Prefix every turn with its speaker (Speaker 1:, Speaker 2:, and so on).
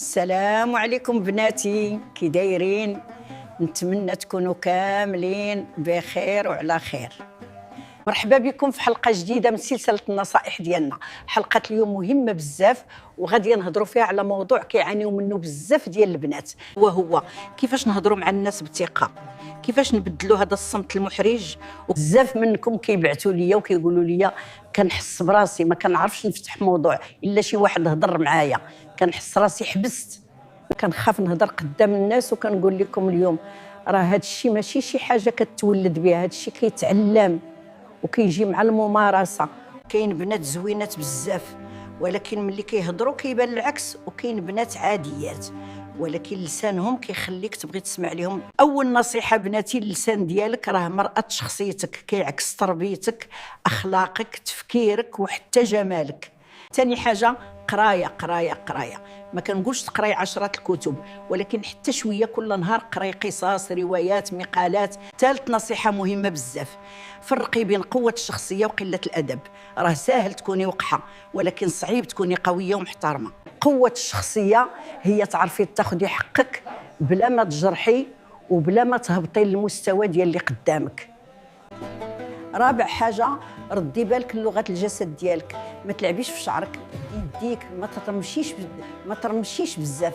Speaker 1: السلام عليكم بناتي، كي دايرين؟ نتمنى تكونوا كاملين بخير وعلى خير. مرحبا بكم في حلقه جديده من سلسله النصائح ديالنا. حلقه اليوم مهمه بزاف وغادي نهضروا فيها على موضوع كيعانيو منه بزاف ديال البنات، وهو كيفاش نهضروا مع الناس بثقه، كيفاش نبدلوا هذا الصمت المحرج. وبزاف منكم كيبعثوا ليا وكيقولوا لي كنحس براسي ما كنعرفش نفتح موضوع الا شي واحد هضر معايا، كنحس راسي حبست، كنخاف نهضر قدام الناس. وكنقول لكم اليوم راه هذا الشيء ماشي شي حاجه كتولد بها، هذا الشيء كيتعلم وكيجي مع الممارسه. كاين بنات زوينات بزاف ولكن ملي كيهضروا كيبان العكس، وكاين بنات عاديات ولكن لسانهم كيخليك تبغي تسمع لهم. اول نصيحه بناتي، اللسان ديالك راه مرآة شخصيتك، كيعكس تربيتك، اخلاقك، تفكيرك وحتى جمالك. ثاني حاجه، قرايه قرايه قرايه. ما كنقولش تقراي عشرات الكتب، ولكن حتى شويه كل نهار قراي قصص، روايات، مقالات. ثالث نصيحه مهمه بزاف، فرقي بين قوه الشخصيه وقله الادب. راه ساهل تكوني وقحه ولكن صعيب تكوني قويه ومحترمه. قوه الشخصيه هي تعرفي تاخدي حقك بلا ما تجرحي وبلا ما تهبطي للمستوى ديال اللي قدامك. رابع حاجه، ردي بالك للغه الجسد ديالك، ما تلعبيش في شعرك، يديك ما ترمشيش بزاف.